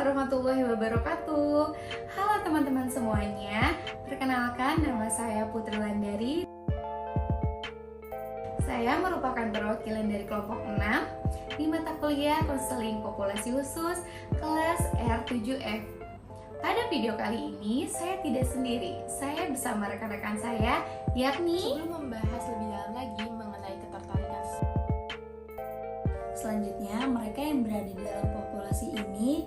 warahmatullahi wabarakatuh. Halo teman-teman semuanya. Perkenalkan, nama saya Putri Landari. Saya merupakan perwakilan dari kelompok 6 di mata kuliah Konseling Populasi Khusus kelas R7F. Pada video kali ini saya tidak sendiri. Saya bersama rekan-rekan saya, yakni sebelum membahas lebih dalam lagi mengenai ketertarikan selanjutnya, mereka yang berada di dalam populasi ini.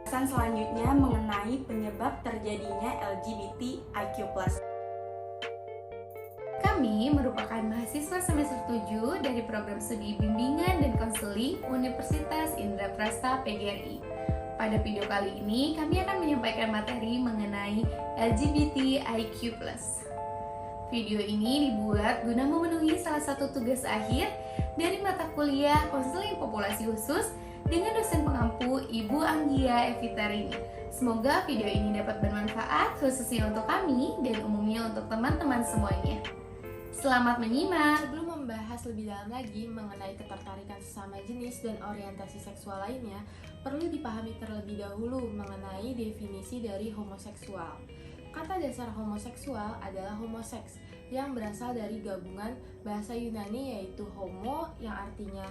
Pembahasan selanjutnya mengenai penyebab terjadinya LGBTIQ+. Kami merupakan mahasiswa semester 7 dari program studi bimbingan dan konseling Universitas Indraprasta PGRI. Pada video kali ini, kami akan menyampaikan materi mengenai LGBTIQ+. Video ini dibuat guna memenuhi salah satu tugas akhir dari mata kuliah Konseling Populasi Khusus dengan dosen pengampu Ibu Anggia Evitarini. Semoga video ini dapat bermanfaat khususnya untuk kami dan umumnya untuk teman-teman semuanya. Selamat menyimak. Sebelum membahas lebih dalam lagi mengenai ketertarikan sesama jenis dan orientasi seksual lainnya, perlu dipahami terlebih dahulu mengenai definisi dari homoseksual. Kata dasar homoseksual adalah homoseks yang berasal dari gabungan bahasa Yunani yaitu homo yang artinya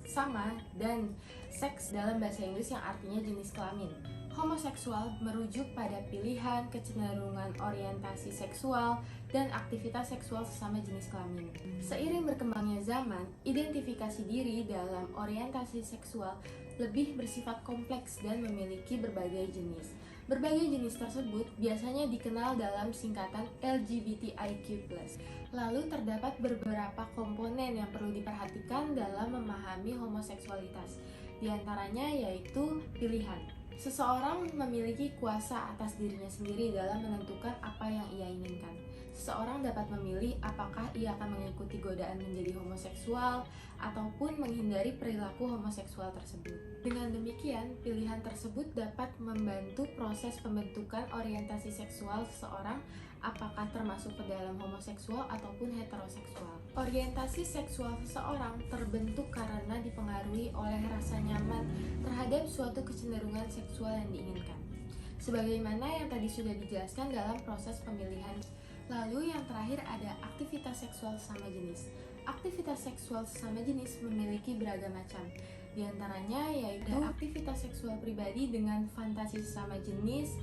sama dan seks dalam bahasa Inggris yang artinya jenis kelamin. Homoseksual merujuk pada pilihan, kecenderungan orientasi seksual, dan aktivitas seksual sesama jenis kelamin. Seiring berkembangnya zaman, identifikasi diri dalam orientasi seksual lebih bersifat kompleks dan memiliki berbagai jenis. Berbagai jenis tersebut biasanya dikenal dalam singkatan LGBTIQ+. Lalu terdapat beberapa komponen yang perlu diperhatikan dalam memahami homoseksualitas. Di antaranya yaitu pilihan. Seseorang memiliki kuasa atas dirinya sendiri dalam menentukan apa yang ia inginkan. Seseorang dapat memilih apakah ia akan mengikuti godaan menjadi homoseksual ataupun menghindari perilaku homoseksual tersebut. Dengan demikian, pilihan tersebut dapat membantu proses pembentukan orientasi seksual seseorang apakah termasuk ke dalam homoseksual ataupun heteroseksual. Orientasi seksual seseorang terbentuk karena dipengaruhi oleh rasa nyaman terhadap suatu kecenderungan seksual yang diinginkan. Sebagaimana yang tadi sudah dijelaskan dalam proses pemilihan. Lalu yang terakhir ada aktivitas seksual sesama jenis. Aktivitas seksual sesama jenis memiliki beragam macam. Di antaranya yaitu aktivitas seksual pribadi dengan fantasi sesama jenis,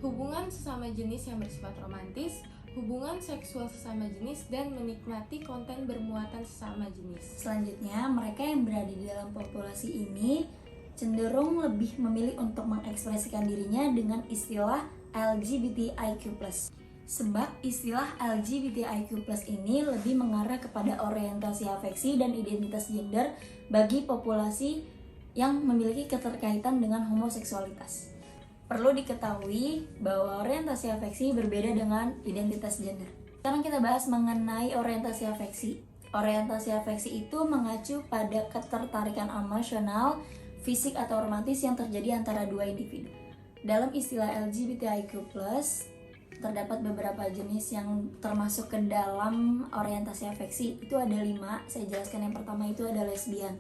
hubungan sesama jenis yang bersifat romantis, hubungan seksual sesama jenis, dan menikmati konten bermuatan sesama jenis. Selanjutnya, mereka yang berada di dalam populasi ini cenderung lebih memilih untuk mengekspresikan dirinya dengan istilah LGBTIQ+. Sebab istilah LGBTIQ+ ini lebih mengarah kepada orientasi afeksi dan identitas gender bagi populasi yang memiliki keterkaitan dengan homoseksualitas. Perlu diketahui bahwa orientasi afeksi berbeda dengan identitas gender. Sekarang kita bahas mengenai orientasi afeksi. Orientasi afeksi itu mengacu pada ketertarikan emosional, fisik atau romantis yang terjadi antara dua individu. Dalam istilah LGBTIQ+, terdapat beberapa jenis yang termasuk ke dalam orientasi afeksi. Itu ada 5, saya jelaskan. Yang pertama itu ada lesbian.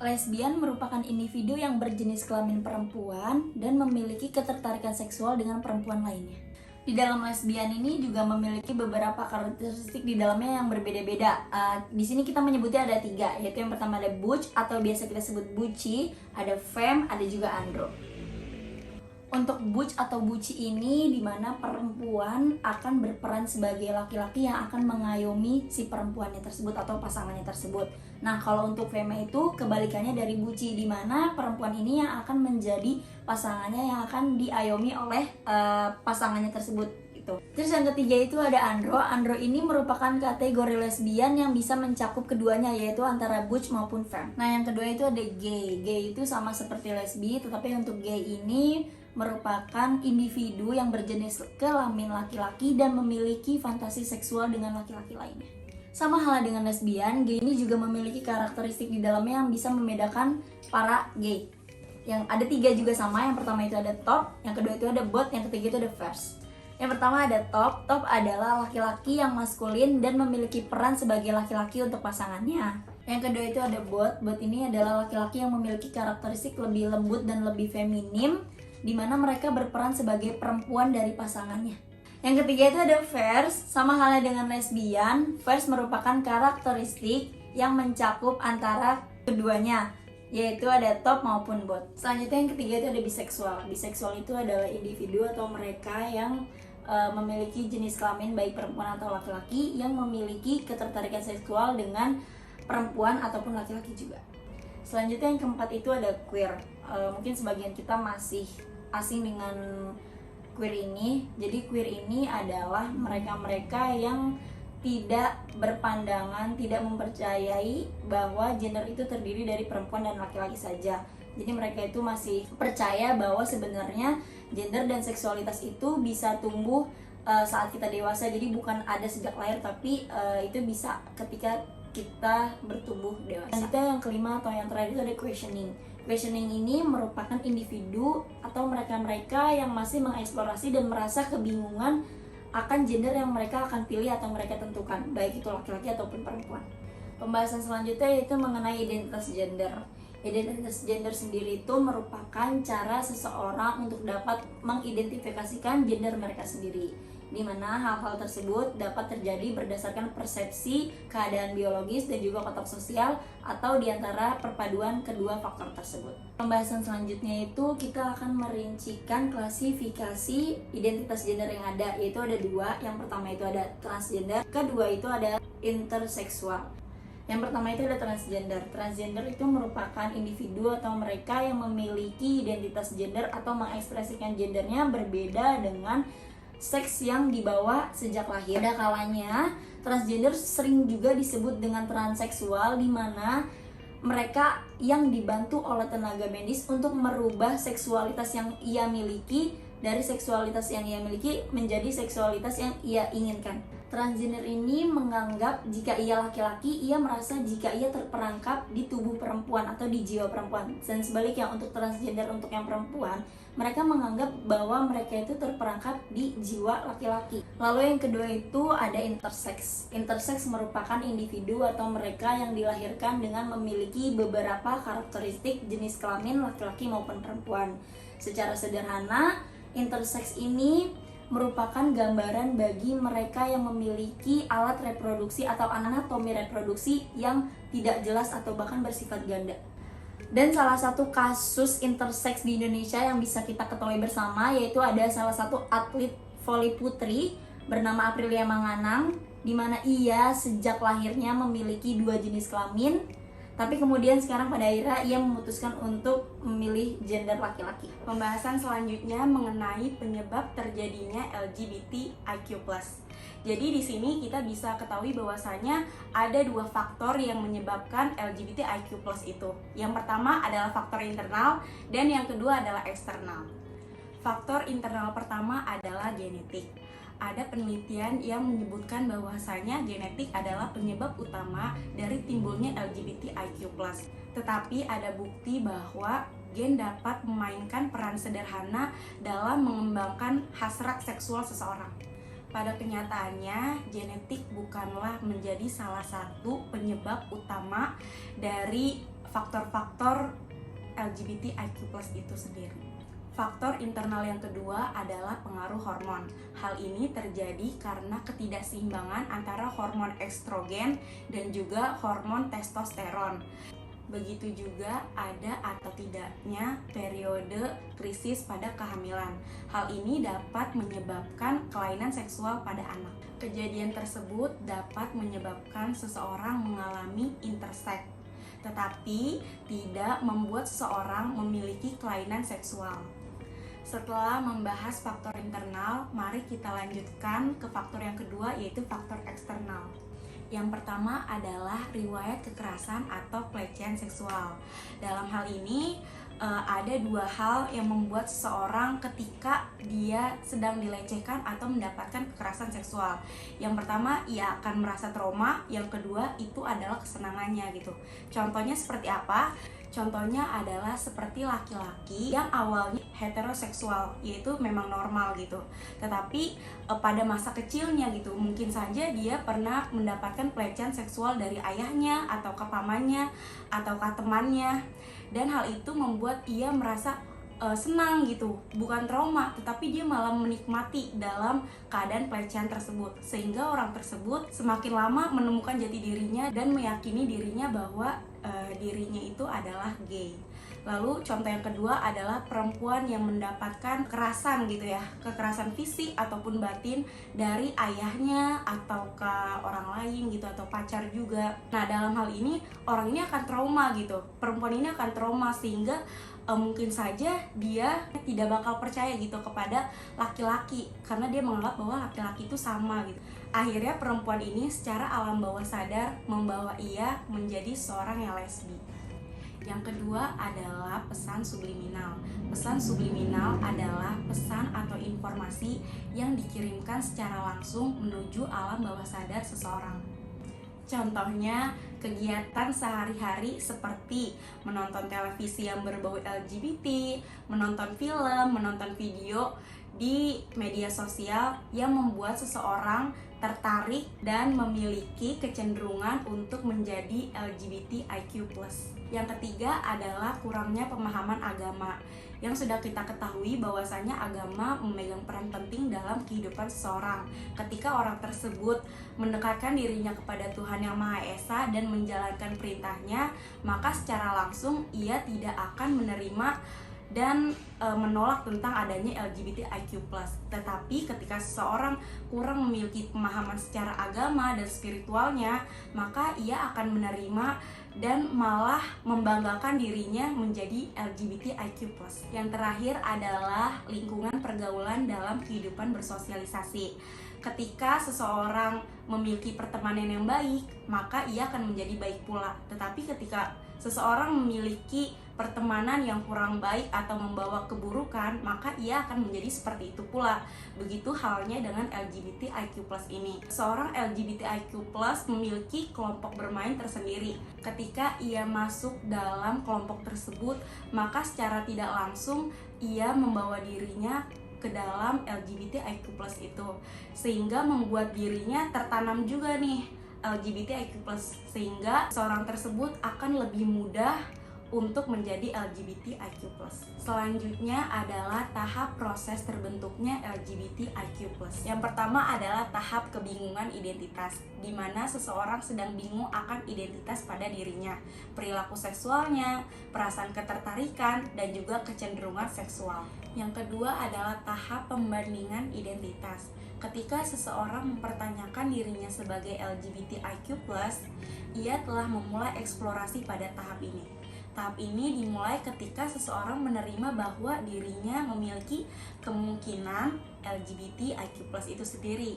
Lesbian merupakan individu yang berjenis kelamin perempuan dan memiliki ketertarikan seksual dengan perempuan lainnya. Di dalam lesbian ini juga memiliki beberapa karakteristik di dalamnya yang berbeda-beda. Di sini kita menyebutnya ada 3, yaitu yang pertama ada butch atau biasa kita sebut buci, ada femme, ada juga andro. Untuk butch atau buci ini dimana perempuan akan berperan sebagai laki-laki yang akan mengayomi si perempuannya tersebut atau pasangannya tersebut. Nah, kalau untuk femme itu kebalikannya dari buci, dimana perempuan ini yang akan menjadi pasangannya yang akan diayomi oleh pasangannya tersebut. Terus yang ketiga itu ada andro. Andro ini merupakan kategori lesbian yang bisa mencakup keduanya, yaitu antara butch maupun femme. Nah, yang kedua itu ada gay. Gay itu sama seperti lesbi, tetapi untuk gay ini merupakan individu yang berjenis kelamin laki-laki dan memiliki fantasi seksual dengan laki-laki lainnya. Sama halnya dengan lesbian, gay ini juga memiliki karakteristik di dalamnya yang bisa membedakan para gay. Yang ada 3 juga sama. Yang pertama itu ada top, yang kedua itu ada bot, yang ketiga itu ada first. Yang pertama ada top adalah laki-laki yang maskulin dan memiliki peran sebagai laki-laki untuk pasangannya. Yang kedua itu ada bot. Bot ini adalah laki-laki yang memiliki karakteristik lebih lembut dan lebih feminim, di mana mereka berperan sebagai perempuan dari pasangannya. Yang ketiga itu ada verse. Sama halnya dengan lesbian, verse merupakan karakteristik yang mencakup antara keduanya, yaitu ada top maupun bot. Selanjutnya yang ketiga itu ada biseksual. Biseksual itu adalah individu atau mereka yang memiliki jenis kelamin baik perempuan atau laki-laki yang memiliki ketertarikan seksual dengan perempuan ataupun laki-laki juga. Selanjutnya yang keempat itu ada queer. Mungkin sebagian kita masih asing dengan queer ini. Jadi queer ini adalah mereka-mereka yang tidak berpandangan, tidak mempercayai bahwa gender itu terdiri dari perempuan dan laki-laki saja. Jadi mereka itu masih percaya bahwa sebenarnya gender dan seksualitas itu bisa tumbuh saat kita dewasa. Jadi bukan ada sejak lahir, tapi itu bisa ketika kita bertumbuh dewasa. Selanjutnya yang kelima atau yang terakhir itu ada questioning. Questioning ini merupakan individu atau mereka-mereka yang masih mengeksplorasi dan merasa kebingungan akan gender yang mereka akan pilih atau mereka tentukan, baik itu laki-laki ataupun perempuan. Pembahasan selanjutnya yaitu mengenai identitas gender. Identitas gender sendiri itu merupakan cara seseorang untuk dapat mengidentifikasikan gender mereka sendiri, di mana hal-hal tersebut dapat terjadi berdasarkan persepsi, keadaan biologis, dan juga kotak sosial atau diantara perpaduan kedua faktor tersebut. Pembahasan selanjutnya itu kita akan merincikan klasifikasi identitas gender yang ada, yaitu ada dua. Yang pertama itu ada transgender, kedua itu ada interseksual. Yang pertama itu ada transgender. Transgender itu merupakan individu atau mereka yang memiliki identitas gender atau mengekspresikan gendernya berbeda dengan seks yang dibawa sejak lahir. Pada kalanya, transgender sering juga disebut dengan transseksual, di mana mereka yang dibantu oleh tenaga medis untuk merubah seksualitas yang ia miliki dari seksualitas yang ia miliki menjadi seksualitas yang ia inginkan. Transgender ini menganggap jika ia laki-laki, ia merasa jika ia terperangkap di tubuh perempuan atau di jiwa perempuan. Dan sebaliknya untuk transgender, untuk yang perempuan, mereka menganggap bahwa mereka itu terperangkap di jiwa laki-laki. Lalu yang kedua itu ada intersex. Intersex merupakan individu atau mereka yang dilahirkan dengan memiliki beberapa karakteristik jenis kelamin laki-laki maupun perempuan. Secara sederhana, intersex ini merupakan gambaran bagi mereka yang memiliki alat reproduksi atau anatomi reproduksi yang tidak jelas atau bahkan bersifat ganda. Dan salah satu kasus intersex di Indonesia yang bisa kita ketahui bersama yaitu ada salah satu atlet voli putri bernama Aprilia Manganang, di mana ia sejak lahirnya memiliki dua jenis kelamin, tapi kemudian sekarang pada akhirnya ia memutuskan untuk memilih gender laki-laki. Pembahasan selanjutnya mengenai penyebab terjadinya LGBTIQ+. Jadi di sini kita bisa ketahui bahwasanya ada dua faktor yang menyebabkan LGBTIQ+ itu. Yang pertama adalah faktor internal dan yang kedua adalah eksternal. Faktor internal pertama adalah genetik. Ada penelitian yang menyebutkan bahwasanya genetik adalah penyebab utama dari timbulnya LGBTIQ+. Tetapi ada bukti bahwa gen dapat memainkan peran sederhana dalam mengembangkan hasrat seksual seseorang. Pada kenyataannya, genetik bukanlah menjadi salah satu penyebab utama dari faktor-faktor LGBTIQ+ itu sendiri. Faktor internal yang kedua adalah pengaruh hormon. Hal ini terjadi karena ketidakseimbangan antara hormon estrogen dan juga hormon testosteron. Begitu juga ada atau tidaknya periode krisis pada kehamilan. Hal ini dapat menyebabkan kelainan seksual pada anak. Kejadian tersebut dapat menyebabkan seseorang mengalami intersex, tetapi tidak membuat seseorang memiliki kelainan seksual. Setelah membahas faktor internal, mari kita lanjutkan ke faktor yang kedua, yaitu faktor eksternal. Yang pertama adalah riwayat kekerasan atau pelecehan seksual. Dalam hal ini, ada dua hal yang membuat seseorang ketika dia sedang dilecehkan atau mendapatkan kekerasan seksual. Yang pertama, ia akan merasa trauma. Yang kedua, itu adalah kesenangannya gitu. Contohnya seperti apa? Contohnya adalah seperti laki-laki yang awalnya heteroseksual, yaitu memang normal gitu. Tetapi pada masa kecilnya gitu, mungkin saja dia pernah mendapatkan pelecehan seksual dari ayahnya atau pamannya atau temannya. Dan hal itu membuat ia merasa senang gitu, bukan trauma, tetapi dia malah menikmati dalam keadaan pelecehan tersebut, sehingga orang tersebut semakin lama menemukan jati dirinya dan meyakini dirinya bahwa dirinya itu adalah gay. Lalu contoh yang kedua adalah perempuan yang mendapatkan kekerasan gitu ya, kekerasan fisik ataupun batin dari ayahnya atau ke orang lain gitu, atau pacar juga. Nah, dalam hal ini orang ini akan trauma gitu, perempuan ini akan trauma sehingga mungkin saja dia tidak bakal percaya gitu kepada laki-laki karena dia menganggap bahwa laki-laki itu sama gitu. Akhirnya perempuan ini secara alam bawah sadar membawa ia menjadi seorang yang lesbi. Yang kedua adalah pesan subliminal. Pesan subliminal adalah pesan atau informasi yang dikirimkan secara langsung menuju alam bawah sadar seseorang. Contohnya kegiatan sehari-hari seperti menonton televisi yang berbau LGBT, menonton film, menonton video di media sosial yang membuat seseorang tertarik dan memiliki kecenderungan untuk menjadi LGBTIQ+. Yang ketiga adalah kurangnya pemahaman agama. Yang sudah kita ketahui bahwasanya agama memegang peran penting dalam kehidupan seseorang. Ketika orang tersebut mendekatkan dirinya kepada Tuhan Yang Maha Esa dan menjalankan perintahnya, maka secara langsung ia tidak akan menerima dan menolak tentang adanya LGBTIQ+. Tetapi ketika seseorang kurang memiliki pemahaman secara agama dan spiritualnya, maka ia akan menerima dan malah membanggakan dirinya menjadi LGBTIQ+. Yang terakhir adalah lingkungan pergaulan dalam kehidupan bersosialisasi. Ketika seseorang memiliki pertemanan yang baik, maka ia akan menjadi baik pula. Tetapi ketika seseorang memiliki pertemanan yang kurang baik atau membawa keburukan, maka ia akan menjadi seperti itu pula. Begitu halnya dengan LGBTIQ+ ini. Seorang LGBTIQ+ memiliki kelompok bermain tersendiri. Ketika ia masuk dalam kelompok tersebut, maka secara tidak langsung ia membawa dirinya ke dalam LGBTIQ+ itu, sehingga membuat dirinya tertanam juga nih LGBTIQ+, sehingga seorang tersebut akan lebih mudah untuk menjadi LGBTIQ+. Selanjutnya adalah tahap proses terbentuknya LGBTIQ+. Yang pertama adalah tahap kebingungan identitas, di mana seseorang sedang bingung akan identitas pada dirinya, perilaku seksualnya, perasaan ketertarikan, dan juga kecenderungan seksual. Yang kedua adalah tahap pembandingan identitas. Ketika seseorang mempertanyakan dirinya sebagai LGBTIQ+, ia telah memulai eksplorasi pada tahap ini. Tahap ini dimulai ketika seseorang menerima bahwa dirinya memiliki kemungkinan LGBTIQ+ itu sendiri.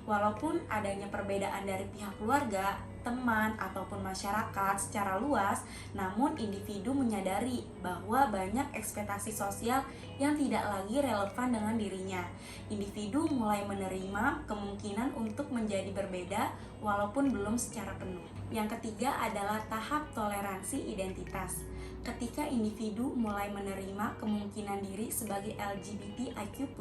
Walaupun adanya perbedaan dari pihak keluarga, teman, ataupun masyarakat secara luas, namun individu menyadari bahwa banyak ekspektasi sosial yang tidak lagi relevan dengan dirinya. Individu mulai menerima kemungkinan untuk menjadi berbeda walaupun belum secara penuh. Yang ketiga adalah tahap toleransi identitas. Ketika individu mulai menerima kemungkinan diri sebagai LGBTIQ+,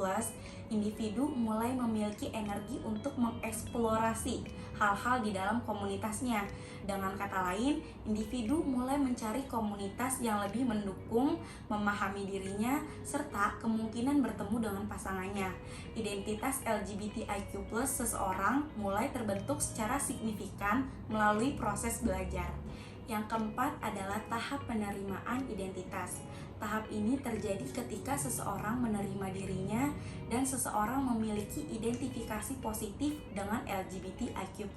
individu mulai memiliki energi untuk mengeksplorasi hal-hal di dalam komunitasnya. Dengan kata lain, individu mulai mencari komunitas yang lebih mendukung, memahami dirinya, serta kemungkinan bertemu dengan pasangannya. Identitas LGBTIQ+ seseorang mulai terbentuk secara signifikan melalui proses belajar. Yang keempat adalah tahap penerimaan identitas. Tahap ini terjadi ketika seseorang menerima dirinya dan seseorang memiliki identifikasi positif dengan LGBTIQ+.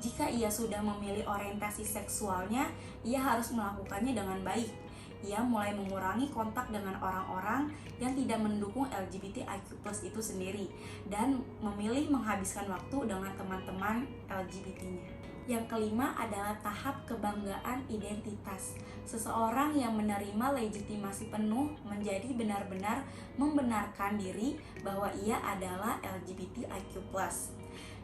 Jika ia sudah memilih orientasi seksualnya, ia harus melakukannya dengan baik. Ia mulai mengurangi kontak dengan orang-orang yang tidak mendukung LGBTIQ+ itu sendiri dan memilih menghabiskan waktu dengan teman-teman LGBT-nya. Yang kelima adalah tahap kebanggaan identitas. Seseorang yang menerima legitimasi penuh menjadi benar-benar membenarkan diri bahwa ia adalah LGBTIQ+,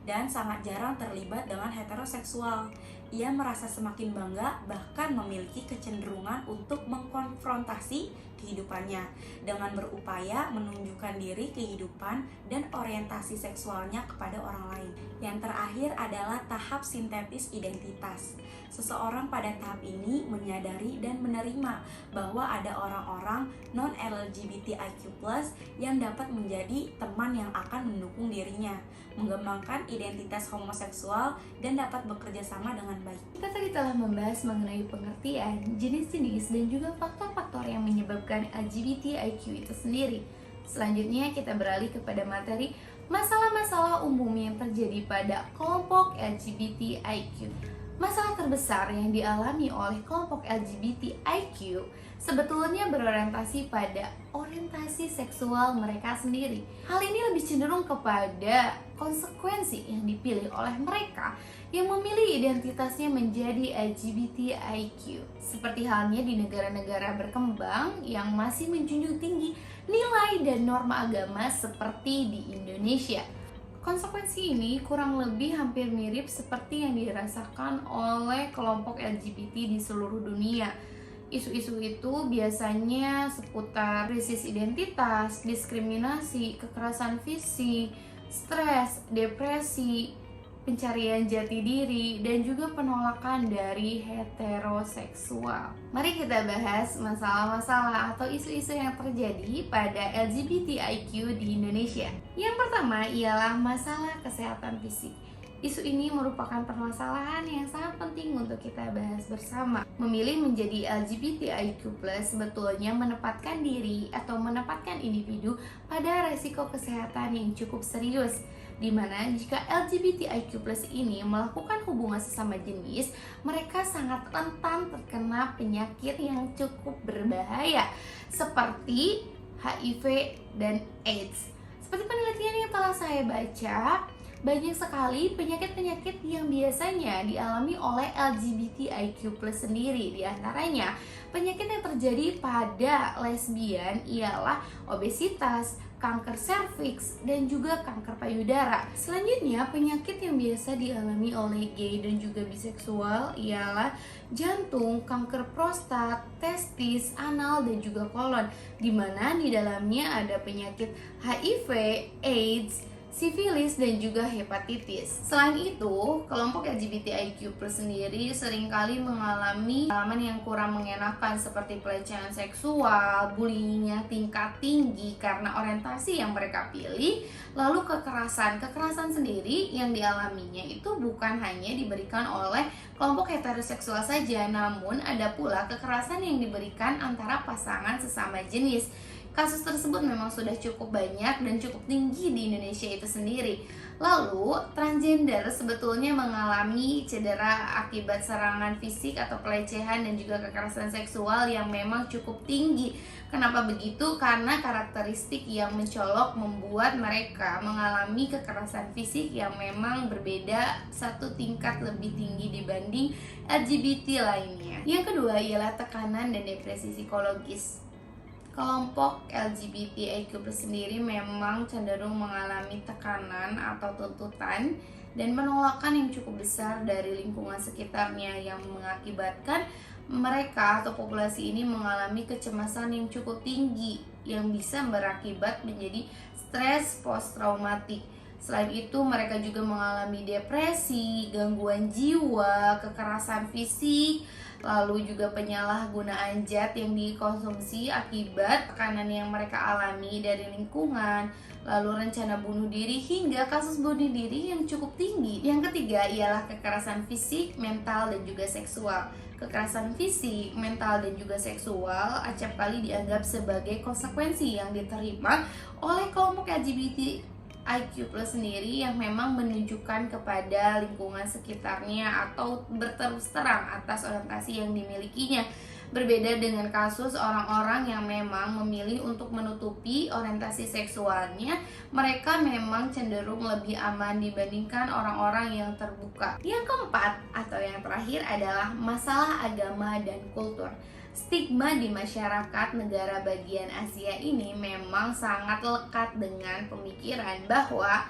dan sangat jarang terlibat dengan heteroseksual. Ia merasa semakin bangga, bahkan memiliki kecenderungan untuk mengkonfrontasi kehidupannya dengan berupaya menunjukkan diri, kehidupan, dan orientasi seksualnya kepada orang lain. Yang terakhir adalah tahap sintetis identitas. Seseorang pada tahap ini menyadari dan menerima bahwa ada orang-orang non-LGBTIQ+ yang dapat menjadi teman yang akan mendukung dirinya, mengembangkan identitas homoseksual, dan dapat bekerja sama dengan baik. Kita tadi telah membahas mengenai pengertian, jenis-jenis, dan juga faktor-faktor yang menyebabkan LGBTIQ itu sendiri. Selanjutnya kita beralih kepada materi masalah-masalah umum yang terjadi pada kelompok LGBTIQ. Masalah terbesar yang dialami oleh kelompok LGBTIQ sebetulnya berorientasi pada orientasi seksual mereka sendiri. Hal ini lebih cenderung kepada konsekuensi yang dipilih oleh mereka yang memilih identitasnya menjadi LGBTIQ. Seperti halnya di negara-negara berkembang yang masih menjunjung tinggi nilai dan norma agama seperti di Indonesia. Konsekuensi ini kurang lebih hampir mirip seperti yang dirasakan oleh kelompok LGBT di seluruh dunia. Isu-isu itu biasanya seputar krisis identitas, diskriminasi, kekerasan fisik, stres, depresi, pencarian jati diri, dan juga penolakan dari heteroseksual. Mari kita bahas masalah-masalah atau isu-isu yang terjadi pada LGBTIQ di Indonesia. Yang pertama ialah masalah kesehatan fisik. Isu ini merupakan permasalahan yang sangat penting untuk kita bahas bersama. Memilih menjadi LGBTIQ+ sebetulnya menempatkan diri atau menempatkan individu pada resiko kesehatan yang cukup serius, di mana jika LGBTIQ+ ini melakukan hubungan sesama jenis, mereka sangat rentan terkena penyakit yang cukup berbahaya seperti HIV dan AIDS. Seperti penelitian yang telah saya baca, banyak sekali penyakit-penyakit yang biasanya dialami oleh LGBTIQ+ sendiri. Di antaranya, penyakit yang terjadi pada lesbian ialah obesitas, kanker serviks, dan juga kanker payudara. Selanjutnya, penyakit yang biasa dialami oleh gay dan juga biseksual ialah jantung, kanker prostat, testis, anal, dan juga kolon, di mana di dalamnya ada penyakit HIV, AIDS, sifilis, dan juga hepatitis. Selain itu, kelompok LGBTIQ+ sendiri seringkali mengalami pengalaman yang kurang mengenakan seperti pelecehan seksual, bullying yang tingkat tinggi karena orientasi yang mereka pilih, lalu kekerasan. Kekerasan sendiri yang dialaminya itu bukan hanya diberikan oleh kelompok heteroseksual saja, namun ada pula kekerasan yang diberikan antara pasangan sesama jenis. Kasus tersebut memang sudah cukup banyak dan cukup tinggi di Indonesia itu sendiri. Lalu, transgender sebetulnya mengalami cedera akibat serangan fisik atau pelecehan dan juga kekerasan seksual yang memang cukup tinggi. Kenapa begitu? Karena karakteristik yang mencolok membuat mereka mengalami kekerasan fisik yang memang berbeda satu tingkat lebih tinggi dibanding LGBT lainnya. Yang kedua ialah tekanan dan depresi psikologis. Kelompok LGBTIQ+ sendiri memang cenderung mengalami tekanan atau tuntutan dan penolakan yang cukup besar dari lingkungan sekitarnya yang mengakibatkan mereka atau populasi ini mengalami kecemasan yang cukup tinggi yang bisa berakibat menjadi stres post-traumatik. Selain itu, mereka juga mengalami depresi, gangguan jiwa, kekerasan fisik, lalu juga penyalahgunaan zat yang dikonsumsi akibat tekanan yang mereka alami dari lingkungan, lalu rencana bunuh diri hingga kasus bunuh diri yang cukup tinggi. Yang ketiga ialah kekerasan fisik, mental, dan juga seksual. Kekerasan fisik, mental, dan juga seksual acap kali dianggap sebagai konsekuensi yang diterima oleh kelompok LGBTIQ+ sendiri yang memang menunjukkan kepada lingkungan sekitarnya atau berterus terang atas orientasi yang dimilikinya. Berbeda dengan kasus orang-orang yang memang memilih untuk menutupi orientasi seksualnya, mereka memang cenderung lebih aman dibandingkan orang-orang yang terbuka. Yang keempat atau yang terakhir adalah masalah agama dan kultur. Stigma di masyarakat negara bagian Asia ini memang sangat lekat dengan pemikiran bahwa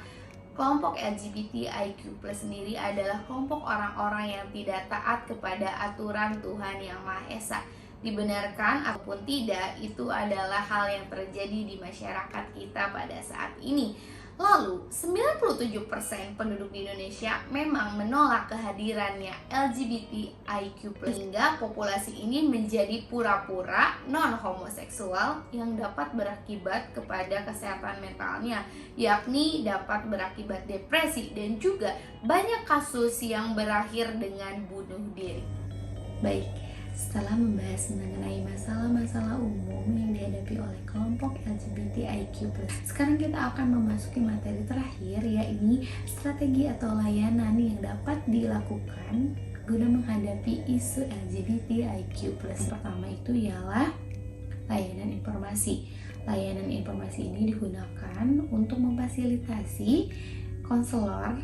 Kelompok LGBTIQ+ sendiri adalah kelompok orang-orang yang tidak taat kepada aturan Tuhan Yang Maha Esa. Dibenarkan ataupun tidak, itu adalah hal yang terjadi di masyarakat kita pada saat ini. Lalu, 97% penduduk di Indonesia memang menolak kehadirannya LGBTIQ+, sehingga populasi ini menjadi pura-pura non-homoseksual yang dapat berakibat kepada kesehatan mentalnya, yakni dapat berakibat depresi dan juga banyak kasus yang berakhir dengan bunuh diri. Baik, setelah membahas mengenai masalah-masalah umum yang dihadapi oleh kelompok LGBTIQ+, sekarang kita akan memasuki materi terakhir, yaitu strategi atau layanan yang dapat dilakukan guna menghadapi isu LGBTIQ+. Pertama itu ialah layanan informasi. Layanan informasi ini digunakan untuk memfasilitasi konselor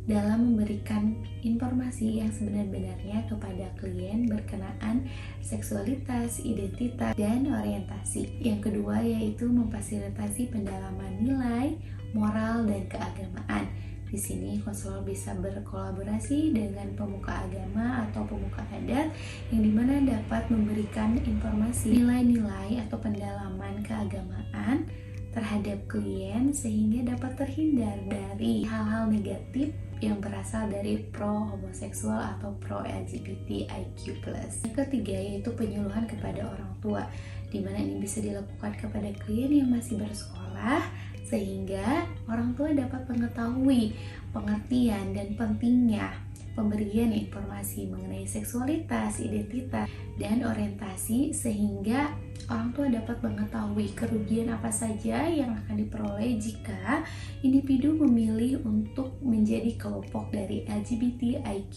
dalam memberikan informasi yang sebenar-benarnya kepada klien berkenaan seksualitas, identitas, dan orientasi. Yang kedua yaitu memfasilitasi pendalaman nilai, moral, dan keagamaan. Di sini konselor bisa berkolaborasi dengan pemuka agama atau pemuka adat yang dimana dapat memberikan informasi nilai-nilai atau pendalaman keagamaan terhadap klien sehingga dapat terhindar dari hal-hal negatif yang berasal dari pro homoseksual atau pro LGBTIQ+. Yang ketiga yaitu penyuluhan kepada orang tua, di mana ini bisa dilakukan kepada klien yang masih bersekolah sehingga orang tua dapat mengetahui pengertian dan pentingnya pemberian informasi mengenai seksualitas, identitas, dan orientasi sehingga orang tua dapat mengetahui kerugian apa saja yang akan diperoleh jika individu memilih untuk menjadi kelompok dari LGBTIQ+.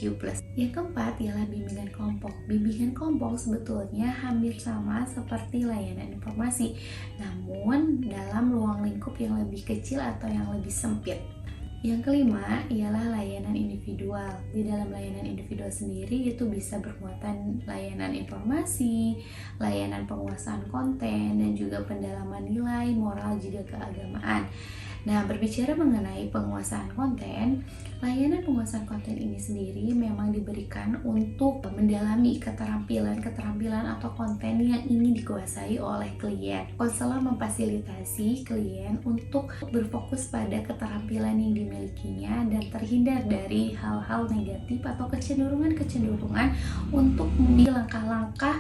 Yang keempat ialah bimbingan kelompok. Bimbingan kelompok sebetulnya hampir sama seperti layanan informasi, namun dalam ruang lingkup yang lebih kecil atau yang lebih sempit. Yang kelima ialah layanan individual. Di dalam layanan individual sendiri itu bisa bermuatan layanan informasi, layanan penguasaan konten, dan juga pendalaman nilai, moral, juga keagamaan. Nah, berbicara mengenai penguasaan konten, layanan penguasaan konten ini sendiri memang diberikan untuk mendalami keterampilan atau konten yang ingin dikuasai oleh klien. Konselor memfasilitasi klien untuk berfokus pada keterampilan yang dimilikinya dan terhindar dari hal-hal negatif atau kecenderungan untuk memilih langkah-langkah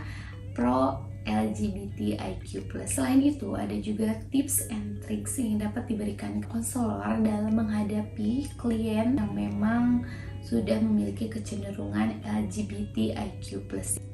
pro LGBTIQ+. Selain itu, ada juga tips and tricks yang dapat diberikan konselor dalam menghadapi klien yang memang sudah memiliki kecenderungan LGBTIQ+.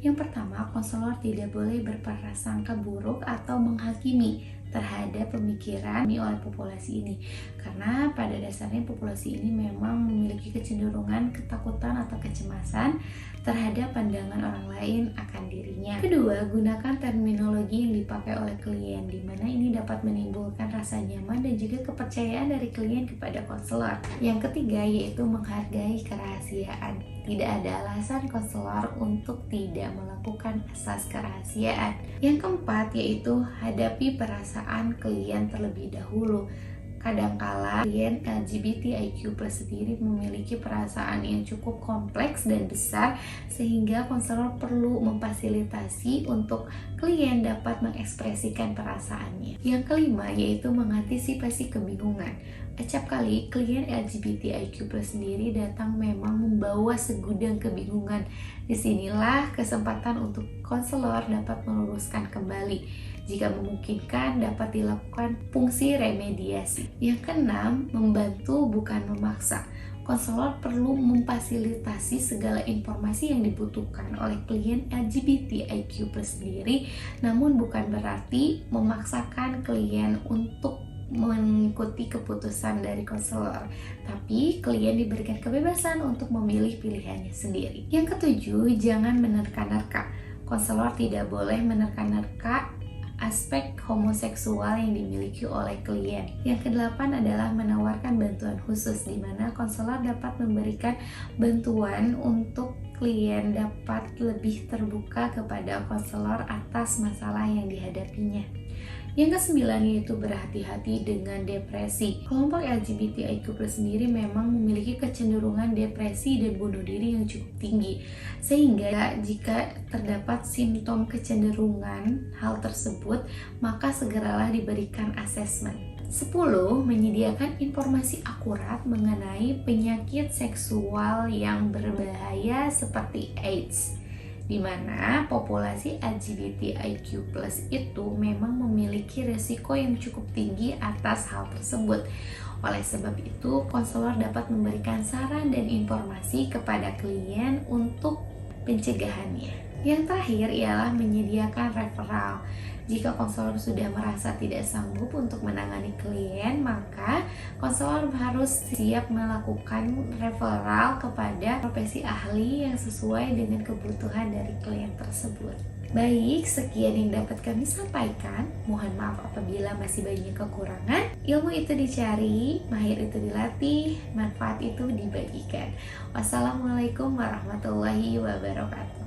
Yang pertama, konselor tidak boleh berprasangka buruk atau menghakimi terhadap pemikiran oleh populasi ini, karena pada dasarnya populasi ini memang memiliki kecenderungan ketakutan atau kecemasan terhadap pandangan orang lain akan dirinya. Kedua, gunakan terminologi yang dipakai oleh klien, di mana ini dapat menimbulkan rasa nyaman dan juga kepercayaan dari klien kepada konselor. Yang ketiga yaitu menghargai kerahasiaan. Tidak ada alasan konselor untuk tidak melakukan asas kerahasiaan. Yang keempat yaitu hadapi perasaan klien terlebih dahulu. Kadangkala klien LGBTIQ+ sendiri memiliki perasaan yang cukup kompleks dan besar sehingga konselor perlu memfasilitasi untuk klien dapat mengekspresikan perasaannya. Yang kelima yaitu mengantisipasi kebingungan. Acap kali klien LGBTIQ+ sendiri datang memang membawa segudang kebingungan. Disinilah kesempatan untuk konselor dapat meluruskan kembali. Jika memungkinkan, dapat dilakukan fungsi remediasi. Yang keenam, membantu bukan memaksa. Konselor perlu memfasilitasi segala informasi yang dibutuhkan oleh klien LGBTIQ+ sendiri, namun bukan berarti memaksakan klien untuk mengikuti keputusan dari konselor, tapi klien diberikan kebebasan untuk memilih pilihannya sendiri. Yang ketujuh, jangan menerka-nerka. Konselor tidak boleh menerka-nerka aspek homoseksual yang dimiliki oleh klien. Yang kedelapan adalah menawarkan bantuan khusus, di mana konselor dapat memberikan bantuan untuk klien dapat lebih terbuka kepada konselor atas masalah yang dihadapinya. Yang kesembilan yaitu berhati-hati dengan depresi. Kelompok LGBTIQ+ sendiri memang memiliki kecenderungan depresi dan bunuh diri yang cukup tinggi. Sehingga jika terdapat simptom kecenderungan hal tersebut, maka segeralah diberikan asesmen. 10. Menyediakan informasi akurat mengenai penyakit seksual yang berbahaya seperti AIDS, di mana populasi LGBTIQ+ itu memang memiliki resiko yang cukup tinggi atas hal tersebut. Oleh sebab itu, konselor dapat memberikan saran dan informasi kepada klien untuk pencegahannya. Yang terakhir ialah menyediakan referral. Jika konselor sudah merasa tidak sanggup untuk menangani klien, maka konselor harus siap melakukan referral kepada profesi ahli yang sesuai dengan kebutuhan dari klien tersebut. Baik, sekian yang dapat kami sampaikan. Mohon maaf apabila masih banyak kekurangan. Ilmu itu dicari, mahir itu dilatih, manfaat itu dibagikan. Wassalamualaikum warahmatullahi wabarakatuh.